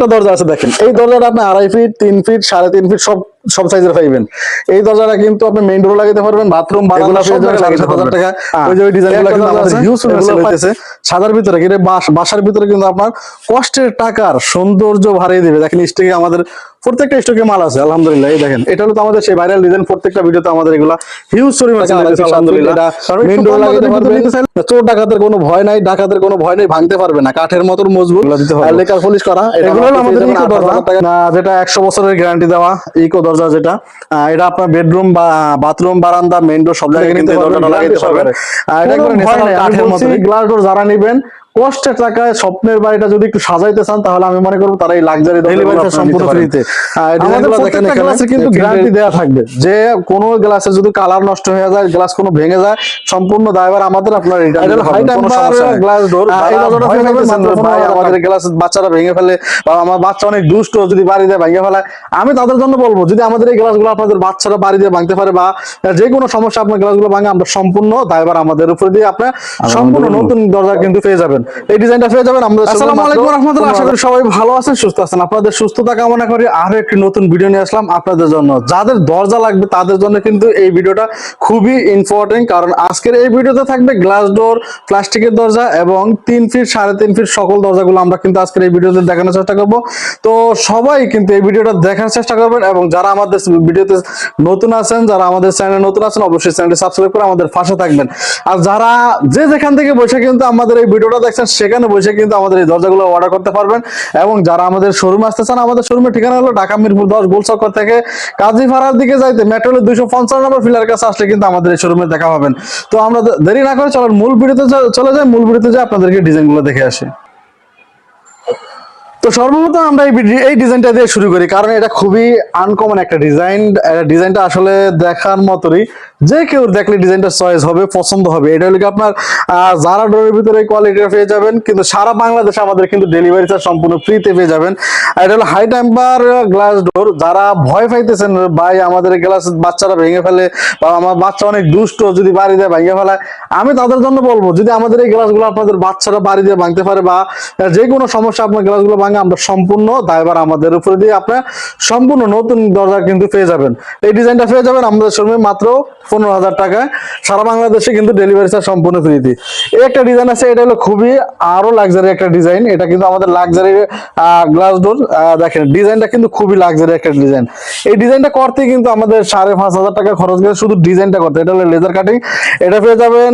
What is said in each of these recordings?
একটা দরজা আছে দেখেন, এই দরজাটা আপনি 2.5 ফিট 3 ফিট 3.5 ফিট সব সাইজের পাইবেন। এই দরজাটা কিন্তু আপনি মেইন ডোর লাগাতে পারবেন, বাথরুম বারান্দা সব জায়গায় লাগাতে পারবেন। টাকা ওই যে ওই ডিজাইনগুলো কিন্তু আমাদের হিউজ হইতেছে সাদার ভিতরে, কিন্তু বাসার ভিতরে কিন্তু আপনার কষ্টের টাকার সৌন্দর্য বাড়িয়ে দিবে। দেখেন স্টকে আমাদের প্রত্যেকটা স্টকে মাল আছে আলহামদুলিল্লাহ। এই দেখেন এটা হলো তো আমাদের সেই ভাইরাল ডিজাইন, প্রত্যেকটা ভিডিওতে আমাদের এগুলা হিউজ পরিমাণে আলহামদুলিল্লাহ। মেইন ডোর লাগাতে পারবেন, চোর ডাকাতের কোনো ভয় নাই, ডাকাতের কোনো ভয় নেই, ভাঙতে পারবে না, কাঠের মতন মজবুত, লেকার পলিশ করা। এগুলো হলো আমাদের ইকো দরজা, যেটা 100 বছরের গ্যারান্টি দেওয়া ইকো দরজা, যেটা এটা আপনার বেডরুম বা বাথরুম বারান্দা মেইন ডোর সব জায়গায় কিন্তু দরজাটা লাগাতে পারবেন। এটা একবারে ন্যাচারাল কাঠের মতো গ্লাস ডোর যারা নেবেন কষ্টের টাকায় স্বপ্নের বাড়িটা যদি একটু সাজাইতে চান তাহলে আমি মনে করব তারা এই লাক্সারি ডেলিভারি সম্পূর্ণ ফ্রিতে। আমাদের প্রত্যেকটা গ্লাসে কিন্তু গ্যারান্টি দেওয়া থাকবে, যে কোনো গ্লাসে যদি কালার নষ্ট হয়ে যায়, গ্লাস কোনো ভেঙে যায়, সম্পূর্ণ দায়ভার আমাদের। আপনার এটা হলো হাই টেম্পার গ্লাস ডোর, এই দরজাটা ফেলে ভাই আমাদের গ্লাস বাচ্চারা ভেঙে ফেলে বা আমার বাচ্চা অনেক দুষ্ট, যদি বাড়ি দিয়ে ভেঙে ফেলায়, আমি তাদের জন্য বলবো যদি আমাদের এই গ্লাসগুলো আপনাদের বাচ্চারা বাড়ি দিয়ে ভাঙতে পারে বা যে কোনো সমস্যা আপনার গ্লাসগুলো ভাঙে, আমরা সম্পূর্ণ দায়ভার আমাদের উপরে দিয়ে আপনার সম্পূর্ণ নতুন দরজা কিন্তু পেয়ে যাবেন। এই ডিজাইনটা পেয়ে যাবেন আমাদের। আসসালামু আলাইকুম ওয়া রাহমাতুল্লাহ, আশা করি সবাই ভালো আছেন, সুস্থ আছেন। আপনাদের সুস্থতা কামনা করি আরো একটি নতুন ভিডিও নিয়ে আসলাম আপনাদের জন্য। যাদের দরজা লাগবে তাদের জন্য কিন্তু এই ভিডিওটা খুবই ইম্পর্টেন্ট, কারণ আজকের এই ভিডিওতে থাকবে গ্লাস ডোর, প্লাস্টিকের দরজা এবং 3 ফিট 3.5 ফিট সকল দরজাগুলো আমরা কিন্তু আজকের এই ভিডিওতে দেখানোর চেষ্টা করব। তো সবাই কিন্তু এই ভিডিওটা দেখার চেষ্টা করবেন, এবং যারা আমাদের ভিডিওতে নতুন আছেন, যারা আমাদের চ্যানেলে নতুন আছেন, অবশ্যই চ্যানেলটি সাবস্ক্রাইব করে আমাদের পাশে থাকবেন। আর যারা যেখান থেকে বসে কিন্তু আমাদের এই ভিডিওটা দেখছেন সেখানে বসে কিন্তু আমাদের এই দরজাগুলো অর্ডার করতে পারবেন। এবং যারা আমাদের শোরুমে আসতে চান, আমাদের শোরুমের ঠিকানা হলো ঢাকা মিরপুর 10 গোলচক্কর থেকে কাজীপাড়ার দিকে যাইতে মেট্রোলের 255 নম্বর ফিলার কাছে আসলে কিন্তু আমাদের এই শোরুমে দেখা পাবেন। তো আমরা দেরি না করে চলেন মূল ভিডিওতে চলে যাই, মূল ভিডিওতে যাই আপনাদেরকে ডিজাইনগুলো দেখে আসি। তো সর্বপ্রথম আমরা এই ডিজাইনটা দিয়ে শুরু করি, কারণ এটা খুবই আনকমন একটা ডিজাইন। ডিজাইনটা আসলে দেখার মতোই, যে কেউ দেখলে ডিজাইনটা চয়েস হবে, পছন্দ হবে। এটা হলো কি আপনার যারা ডোরের ভিতরে কোয়ালিটিটা পেয়ে যাবেন, কিন্তু সারা বাংলাদেশে আমাদের কিন্তু ডেলিভারি চার্জ সম্পূর্ণ ফ্রিতে পেয়ে যাবেন। এটা হলো হাই টেম্পার গ্লাস ডোর। যারা ভয় পাইতেছেন ভাই আমাদের গ্লাস বাচ্চারা ভেঙে ফেলে বা আমার বাচ্চা অনেক দুষ্ট, যদি বাড়ি দিয়ে ভেঙে ফেলায়, আমি তাদের জন্য বলবো যদি আমাদের এই গ্লাসগুলো আপনাদের বাচ্চারা বাড়ি দিয়ে ভাঙতে পারে বা যে কোনো সমস্যা আপনার গ্লাসগুলো ভাঙে, আমরা সম্পূর্ণ দায়ভার আমাদের উপরে দিয়ে আপনার সম্পূর্ণ নতুন দরজা কিন্তু পেয়ে যাবেন। এই ডিজাইনটা পেয়ে যাবেন আমাদের শোরুমে মাত্র 15,000 টাকায়, সারা বাংলাদেশে কিন্তু ডেলিভারি চার্জ সম্পূর্ণ ফ্রিতে। এই একটা ডিজাইন আছে, এটা হলো খুবই আরো লাক্সারি একটা ডিজাইন। এটা কিন্তু আমাদের লাক্সারি গ্লাস ডোর। দেখেন ডিজাইনটা কিন্তু খুবই লাক্সারি একটা ডিজাইন। এই ডিজাইনটা করতে কিন্তু আমাদের 5,500 টাকা খরচ করে শুধু ডিজাইনটা করতে। এটা হলো লেজার কাটিং, এটা পেয়ে যাবেন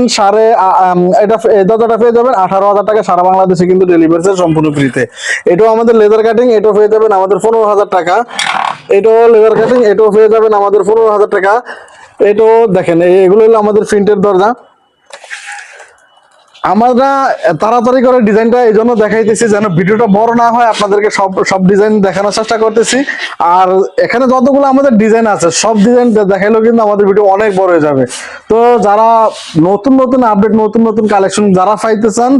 এই দরজাটা পেয়ে যাবেন 18,000 টাকা, সারা বাংলাদেশে কিন্তু ডেলিভারি চার্জ সম্পূর্ণ ফ্রিতে। এটাও আমাদের লেজার কাটিং, এটাও পেয়ে যাবেন আমাদের 15,000 টাকা। এটাও লেজার কাটিং, এটাও পেয়ে যাবেন আমাদের 15,000 টাকা। এটাও দেখেন এগুলো হলো আমাদের প্রিন্টের দরজা। আমরা তাড়াতাড়ি করে ডিজাইনটা এই জন্য দেখাইতেছি যেন ভিডিওটা বড় না হয়, আপনাদেরকে সব ডিজাইন দেখানোর চেষ্টা করতেছি। আর এখানে যতগুলো আমাদের ডিজাইন আছে সব ডিজাইন দেখাইলেও কিন্তু আমাদের ভিডিও অনেক বড় হয়ে যাবে। তো যারা নতুন নতুন আপডেট, নতুন নতুন কালেকশন যারা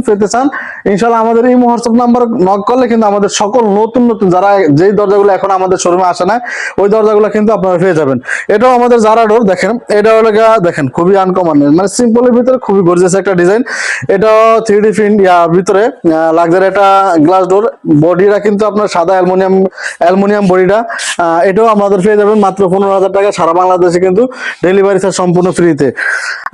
পেতে চান ইনশাল্লাহ আমাদের এই হোয়াটসঅ্যাপ নাম্বার নক করলে কিন্তু আমাদের সকল নতুন নতুন যারা যেই দরজাগুলো এখন আমাদের শোরুমে আসে না ওই দরজাগুলো কিন্তু আপনারা পেয়ে যাবেন। এটাও আমাদের জারা ডোর। দেখেন এটা হলো দেখেন খুবই আনকমন, মানে সিম্পলের ভিতরে খুবই গর্জিয়াস একটা ডিজাইন। এটা 3D প্রিন্ট ভিতরে লাক্সারি একটা গ্লাস ডোর। বডিটা কিন্তু আপনার সাদা অ্যালুমিনিয়াম বডিটা। এটাও আমাদের পেয়ে যাবেন মাত্র 15,000 টাকা, সারা বাংলাদেশে কিন্তু ডেলিভারি চার্জ সম্পূর্ণ ফ্রিতে।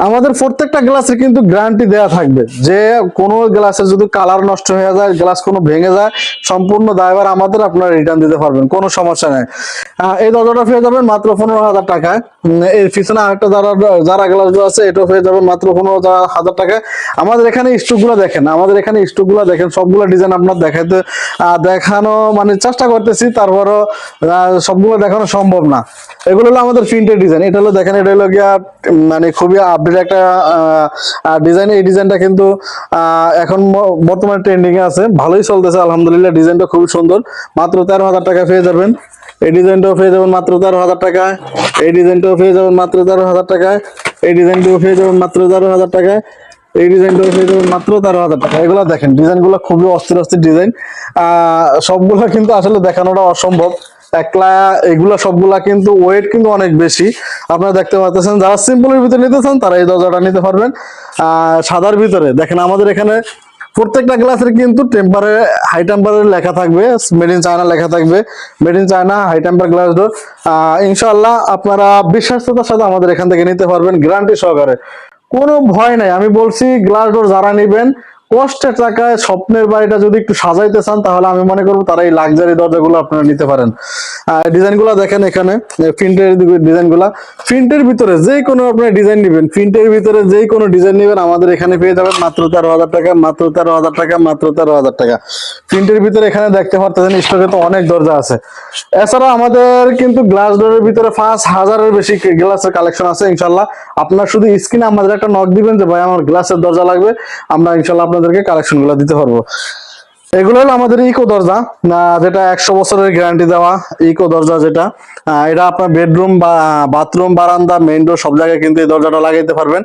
আমাদের প্রত্যেকটা গ্লাসের কিন্তু গ্যারান্টি দেওয়া থাকবে, যে কোনো গ্লাসের যদি কালার নষ্ট হয়ে যায়, গ্লাস কোনো ভেঙে যায়, সম্পূর্ণ দায়ভার আমাদের, আপনারা রিটার্ন দিতে পারবেন, কোনো সমস্যা নেই। এই দরজাটা পেয়ে যাবেন মাত্র 15,000 টাকায়। এর পিছনে আরেকটা যারা গ্লাস ডোর আছে, এটাও পেয়ে যাবেন মাত্র 15,000 টাকায়। আমাদের এখানে স্টকগুলো দেখেন, সবগুলো ডিজাইন আপনার দেখানো মানে চেষ্টা করতেছি, তারপরও সবগুলো দেখানো সম্ভব না। এগুলো হলো আমাদের প্রিন্টের ডিজাইন। এটা হলো দেখেন, এটা হলো গিয়া মানে খুবই আপডেট একটা ডিজাইন। এই ডিজাইনটা কিন্তু এখন বর্তমানে ট্রেন্ডিং এ আছে, ভালোই চলতেছে আলহামদুলিল্লাহ। ডিজাইনটা খুবই সুন্দর, মাত্র 13,000 টাকা পেয়ে যাবেন। এই ডিজাইনটাও পেয়ে যাবেন মাত্র 13,000 টাকায়। এই ডিজাইনটাও পেয়ে যাবেন মাত্র 13,000 টাকায়। এই ডিজাইনটাও পেয়ে যাবেন মাত্র 13,000 টাকায়। এই ডিজাইনটাও পেয়ে যাবেন মাত্র 13,000 টাকা। এগুলো দেখেন ডিজাইনগুলো খুবই অস্থির ডিজাইন। সবগুলো কিন্তু আসলে দেখানোটা অসম্ভব একলা। এগুলা সবগুলা কিন্তু ওয়েট কিন্তু অনেক বেশি, আপনারা দেখতে পাচ্ছেন। যারা সিম্পলের ভিতরে নিতে চান তারা এই দরজাটা নিতে পারবেন। সাদার ভিতরে দেখেন আমাদের এখানে প্রত্যেকটা গ্লাসের কিন্তু টেম্পারে হাই টেম্পারের লেখা থাকবে, মেড ইন চায়না লেখা থাকবে, made in China high temper glass door. ইনশাআল্লাহ আপনারা বিশ্বাসতার সাথে আমাদের এখান থেকে নিতে পারবেন, গ্যারান্টি সহকারে, কোনো ভয় নাই। আমি বলছি গ্লাস ডোর যারা নেবেন কষ্টের টাকায় স্বপ্নের বাড়িটা যদি একটু সাজাইতে চান, তাহলে আমি মনে করবো তারা এই লাক্সারি দরজাগুলো আপনারা নিতে পারেন। ডিজাইনগুলো দেখেন, এখানে প্রিন্টের ডিজাইনগুলা, প্রিন্টের ভিতরে যে কোনো আপনার ডিজাইন নেবেন, প্রিন্টের ভিতরে যে কোনো ডিজাইন নেবেন আমাদের এখানে পেয়ে যাবেন মাত্র 13,000 টাকা, মাত্র 13,000 টাকা, মাত্র 13,000 টাকা। প্রিন্টের ভিতরে এখানে দেখতে পারতেছেন স্টকে তো অনেক দরজা আছে। এছাড়া আমাদের কিন্তু গ্লাস ডোরের ভিতরে 5,000-এর বেশি গ্লাসের কালেকশন আছে। ইনশাল্লাহ আপনার শুধু স্ক্রিনে আমাদের একটা নক দিবেন যে ভাই আমার গ্লাসের দরজা লাগবে, আমরা ইনশাল্লাহ আপনাদেরকে কালেকশন গুলো দিতে পারবো। এগুলো হলো আমাদের ইকো দরজা, যেটা 100 বছরের গ্যারান্টি দেওয়া ইকো দরজা, যেটা এটা আপনার বেডরুম বা বাথরুম, বারান্দা, মেইন ডোর সব জায়গায় কিন্তু এই দরজাটা লাগাইতে পারবেন।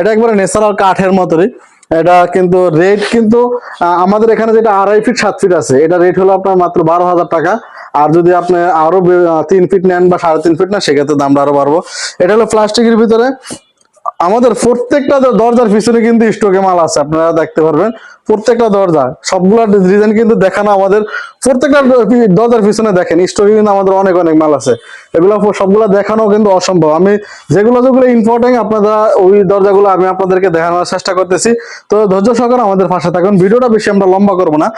এটা একবারে ন্যাচারাল কাঠের মতোই। এটা কিন্তু রেট কিন্তু আমাদের এখানে যেটা 2.5 ফিট 7 ফিট আছে, এটা রেট হলো আপনার মাত্র 12,000 টাকা। আর যদি আপনি আরো 3 ফিট নেন বা 3.5 ফিট নেন, সেক্ষেত্রে দামটা আরো বাড়বো। এটা হলো প্লাস্টিকের ভিতরে। আমাদের প্রত্যেকটা দরজার পিছনে কিন্তু স্টকে মাল আছে, আপনারা দেখতে পারবেন। প্রত্যেকটা দরজা সবগুলা ডিজাইন কিন্তু দেখানো আমাদের, প্রত্যেকটা দরজার পিছনে দেখেন স্টকে কিন্তু আমাদের অনেক অনেক মাল আছে। এগুলো সবগুলা দেখানো কিন্তু অসম্ভব। আমি যেগুলো ইম্পর্টেন্ট আপনারা ওই দরজাগুলো আমি আপনাদেরকে দেখানোর চেষ্টা করতেছি। তো ধৈর্য সহকারে আমাদের পাশে থাকুন, ভিডিওটা বেশি আমরা লম্বা করবো না।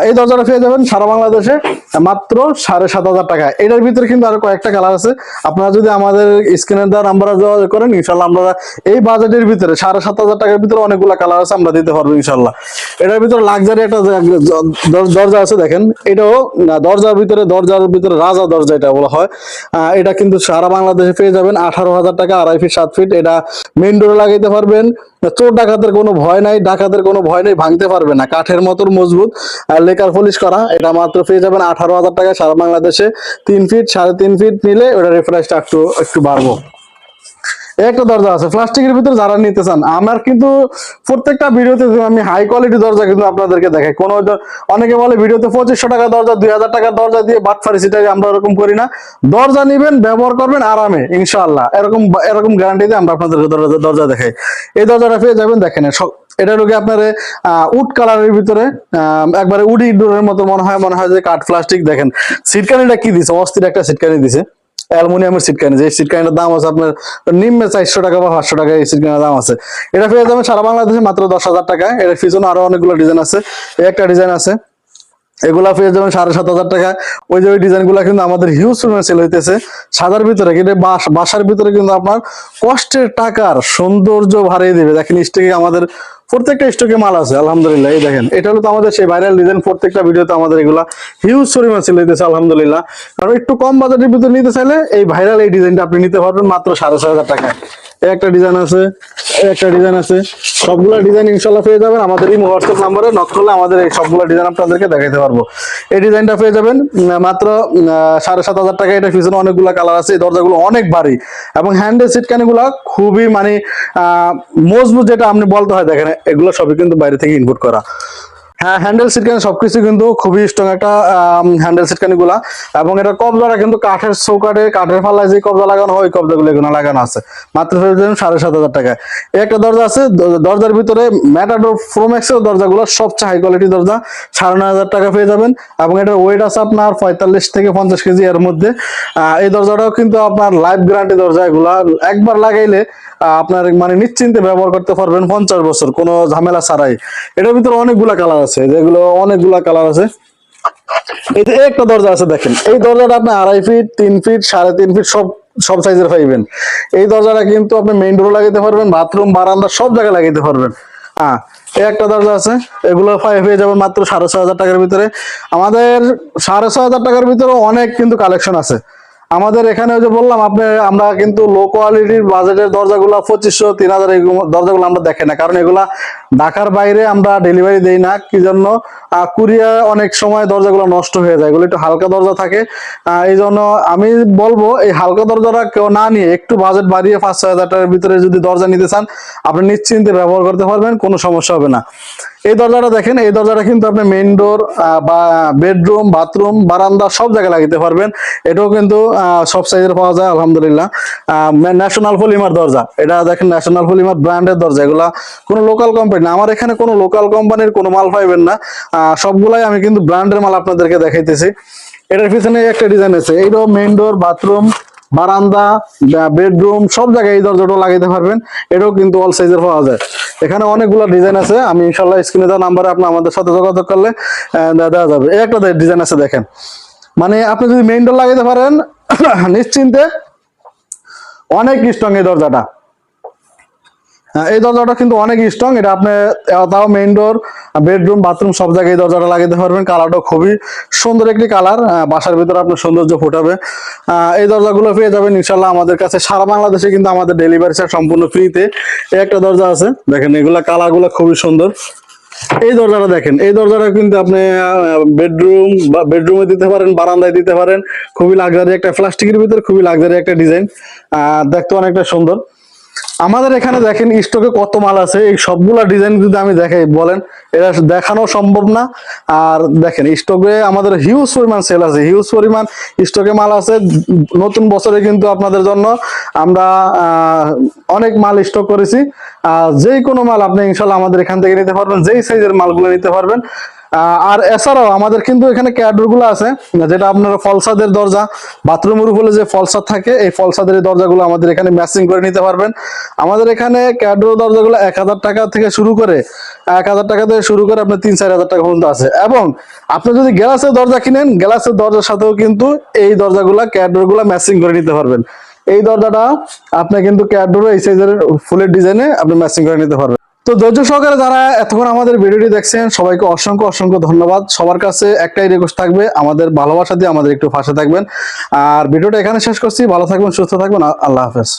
এই দরজাটা পেয়ে যাবেন সারা বাংলাদেশে মাত্র 7,500 টাকা। এটার ভিতরে কিন্তু আরো কয়েকটা কালার আছে, আপনারা যদি আমাদের স্ক্রিনের দ্বারা নাম্বার যোগাযোগ করেন ইনশাল্লাহ আমরা এই বাজেটের ভিতরে 7,500 টাকার ভিতরে অনেকগুলা কালার আছে, আমরা দিতে পারবো ইনশাল্লাহ। এটার ভিতরে লাক্সারি একটা দরজা আছে, দেখেন এটাও দরজার ভিতরে রাজা দরজা এটা বলা হয়। এটা কিন্তু সারা বাংলাদেশে পেয়ে যাবেন 18,000 টাকা, 2.5 ফিট 7 ফিট। এটা মেইন ডোরে লাগাইতে পারবেন, চোর ডাকাতের কোনো ভয় নাই, ডাকাতের কোনো ভয় নেই, ভাঙতে পারবে না, কাঠের মতো মজবুত, লেকার পলিশ করা। এটা মাত্র পেয়ে যাবেন 18,000 টাকা সারা বাংলাদেশে। 3 ফিট 3.5 ফিট নিলে ওটা রেফারেন্সটা একটু বাড়বো। একটা দরজা আছে প্লাস্টিকের ভিতরে, যারা নিতে চান আমার কিন্তু প্রত্যেকটা ভিডিওতে আমি হাই কোয়ালিটি দরজা কিন্তু আপনাদেরকে দেখাই। কোনো অনেকে বলে ভিডিওতে 2,500 টাকা দরজা, 2,000 টাকার দরজা দিয়ে বাটফারি, সেটা আমরা এরকম করি না। দরজা নিবেন, ব্যবহার করবেন আরামে ইনশাআল্লাহ, এরকম গ্যারান্টি দিয়ে আমরা আপনাদেরকে দরজা দেখাই। এই দরজাটা পেয়ে যাবেন, দেখেন এটা রোগে আপনার উড কালারের ভিতরে, একবারে উড ইডোরের মতো মনে হয় যে কাঠ প্লাস্টিক। দেখেন সিটকানিটা কি দিছে, অস্থির একটা সিটকানি দিছে, অ্যালুমিনিয়ামের সিটকানি। যে সিটকানিটার দাম আছে আপনার নিম্নে 400 টাকা বা 500 টাকা, এই সিটকানির দাম আছে। এটা পেয়ে যাবেন সারা বাংলাদেশে মাত্র 10,000 টাকায়। এর পিছনে আরো অনেকগুলো ডিজাইন আছে, একটা ডিজাইন আছে, এগুলা পেয়ে যাবেন 7,500 টাকা। ওই যে ওই ডিজাইন গুলা কিন্তু আমাদের হিউজ পরিমাণে সেল হইতেছে। সাদার ভিতরে কিন্তু বাসার ভিতরে কিন্তু আপনার কষ্টের টাকার সৌন্দর্য বাড়িয়ে দিবে। দেখেন স্টকে আমাদের প্রত্যেকটা স্টকে মাল আছে আলহামদুলিল্লাহ। এই দেখেন এটা হলো তো আমাদের সেই ভাইরাল ডিজাইন, প্রত্যেকটা ভিডিওতে আমাদের এগুলা হিউজ পরিমাণে সেল হইতেছে আলহামদুলিল্লাহ। কারণ একটু কম বাজেটের ভিতরে নিতে চাইলে এই ভাইরাল এই ডিজাইনটা আপনি নিতে পারবেন মাত্র 6,500 টাকায়। একটা ডিজাইন আছে, একটা ডিজাইন আছে, সবগুলা ডিজাইন ইনশাল্লাহ পেয়ে যাবেন আমাদের এই হোয়াটসঅ্যাপ নাম্বারে নক করলে আমাদের এই সবগুলা ডিজাইন আপনাদেরকে দেখাইতে পারবো। এই ডিজাইনটা পেয়ে যাবেন মাত্র 7,500 টাকা। এটা পিছনে অনেকগুলা কালার আছে, এই দরজাগুলো অনেক ভারী এবং হ্যান্ডেল সিটকানি গুলা খুবই মানে মজবুত, যেটা আপনি বলতে হয়। দেখেন এগুলো সবই কিন্তু বাইরে থেকে ইনপুট করা। হ্যাঁ, হ্যান্ডেল সিটকানি সবকিছু কিন্তু খুবই স্ট্রং একটা হ্যান্ডেল সিটকানি গুলা। এবং এটা কবজাটা কিন্তু কাঠের চৌকাঠে, কাঠের ফালায় যে কবজা লাগানো হয় ওই কবজাগুলো এগুলো লাগানো আছে। মাত্র 7,500 টাকায়। একটা দরজা আছে, দরজার ভিতরে ম্যাটাডোর প্রোম্যাক্সের দরজাগুলো সবচেয়ে হাই কোয়ালিটি দরজা, 9,500 টাকা পেয়ে যাবেন। এবং এটার ওয়েট আছে আপনার 45 থেকে 50 কেজি এর মধ্যে। এই দরজাটাও কিন্তু আপনার লাইফ গ্যারান্টি দরজা, এগুলা একবার লাগাইলে আপনার মানে নিশ্চিন্তে ব্যবহার করতে পারবেন 50 বছর কোনো ঝামেলা ছাড়াই। এটার ভিতরে অনেকগুলা কালার আছে, যেগুলো অনেকগুলা কালার আছে। এই যে একটা দরজা আছে, দেখেন এই দরজাটা আপনি 2.5 ফিট 3 ফিট 3.5 ফিট সব সাইজের পাইবেন। এই দরজাটা কিন্তু আপনি মেইন ডোরে লাগাইতে পারবেন, বাথরুম, বারান্দা সব জায়গায় লাগাইতে পারবেন। এই একটা দরজা আছে, এগুলো পেয়ে যাবেন মাত্র 6,500 টাকার ভিতরে। আমাদের 6,500 টাকার ভিতরে অনেক কিন্তু কালেকশন আছে আমাদের এখানে। ওই যে বললাম আমরা কিন্তু লো কোয়ালিটির বাজেটের দরজাগুলো 2,500 3,000 এই দরজাগুলো আমরা দেখি না, কারণ এগুলা ঢাকার বাইরে আমরা ডেলিভারি দেই না। কি জন্য? কুরিয়ার অনেক সময় দরজাগুলো নষ্ট হয়ে যায়, এগুলো একটু হালকা দরজা থাকে। এই জন্য আমি বলবো এই হালকা দরজাটা কেউ না নিয়ে একটু বাজেট বাড়িয়ে 5-6 হাজার টাকার ভিতরে যদি দরজা নিতে চান, আপনি নিশ্চিন্তে ব্যবহার করতে পারবেন, কোনো সমস্যা হবে না। এই দরজাটা দেখেন, এই দরজাটা কিন্তু আপনি মেইন ডোর বা বেডরুম, বাথরুম, বারান্দা সব জায়গায় লাগাতে পারবেন। এটাও কিন্তু সব সাইজের পাওয়া যায় আলহামদুলিল্লাহ। ন্যাশনাল পলিমার দরজা, এটা দেখেন ন্যাশনাল পলিমার ব্র্যান্ডের দরজা, এগুলা কোনো লোকাল কোম্পানি না। আমার এখানে কোনো লোকাল কোম্পানির কোনো মাল পাইবেন না, সবগুলাই আমি কিন্তু ব্র্যান্ডের মাল আপনাদেরকে দেখাইতেছি। এটার পিছনে একটা ডিজাইন আছে, এইটাও মেইন ডোর, বাথরুম, বারান্দা, বেডরুম সব জায়গায় এই দরজাটা লাগাইতে পারবেন। এটাও কিন্তু অল সাইজের পাওয়া যায়। এখানে অনেকগুলো ডিজাইন আছে, আমি ইনশাল্লাহ স্ক্রিনে দেওয়া নাম্বারে আপনি আমাদের সাথে যোগাযোগ করলে দেওয়া যাবে। এই একটা ডিজাইন আছে দেখেন, মানে আপনি যদি মেইন ডোর লাগাইতে পারেন নিশ্চিন্তে অনেক স্ট্রং এই দরজাটা। এই দরজাটা কিন্তু অনেক স্ট্রং, এটা আপনি তাও মেইন ডোর, বেডরুম, বাথরুম সব জায়গায় এই দরজাটা লাগাতে পারবেন। কালারটা খুবই সুন্দর একটি কালার, বাসার ভিতরে আপনার সৌন্দর্য ফোটাবে। এই দরজাগুলো পেয়ে যাবেন ইনশাল্লাহ আমাদের কাছে। সারা বাংলাদেশে কিন্তু আমাদের ডেলিভারি চার্জ সম্পূর্ণ ফ্রিতে। এই একটা দরজা আছে দেখেন, এগুলা কালারগুলো খুবই সুন্দর। এই দরজাটা দেখেন, এই দরজাটা কিন্তু আপনি বেডরুম বা বেডরুমে দিতে পারেন, বারান্দায় দিতে পারেন। খুবই লাক্সারি একটা, প্লাস্টিকের ভিতরে খুবই লাক্সারি একটা ডিজাইন, দেখতে অনেকটা সুন্দর। আমাদের এখানে দেখেন স্টকে কত মাল আছে, এই সবগুলা ডিজাইন যদি আমি দেখাই বলেন এটা দেখানো সম্ভব না। আর দেখেন স্টকে আমাদের হিউজ পরিমাণ সেল আছে, হিউজ পরিমাণ স্টকে মাল আছে। নতুন বছরে কিন্তু আপনাদের জন্য আমরা অনেক মাল স্টক করেছি। যেই কোনো মাল আপনি ইনশাল্লাহ আমাদের এখান থেকে নিতে পারবেন, যেই সাইজের মালগুলো নিতে পারবেন। আর এছাড়াও আমাদের কিন্তু এখানে ক্যাডোর গুলো আছে, যেটা আপনার ফলসাদের দরজা, বাথরুমের উপরে যে ফলসাদ থাকে এই ফলসাদের দরজাগুলো আমাদের এখানে ম্যাচিং করে নিতে পারবেন। আমাদের এখানে ক্যাডোর দরজাগুলো 1000 টাকা থেকে শুরু করে, 1000 টাকা থেকে শুরু করে আপনার 3-4000 টাকা পর্যন্ত আছে। এবং আপনি যদি গ্লাসের দরজা কিনেন, গ্লাসের দরজার সাথেও কিন্তু এই দরজাগুলা ক্যাডোর গুলা ম্যাচিং করে নিতে পারবেন। এই দরজাটা আপনি কিন্তু ক্যাডোর এই সাইজের ফুলের ডিজাইনে আপনি ম্যাচিং করে নিতে পারবেন। তো ধৈর্য সহকারে যারা এতক্ষণ আমাদের ভিডিওটি দেখছেন সবাইকে অসংখ্য অসংখ্য ধন্যবাদ। সবার কাছে একটাই রিকোয়েস্ট থাকবে, আমাদের ভালোবাসা দিয়ে আমাদের একটু পাশে থাকবেন। আর ভিডিওটা এখানে শেষ করছি, ভালো থাকবেন, সুস্থ থাকবেন, আল্লাহ হাফেজ।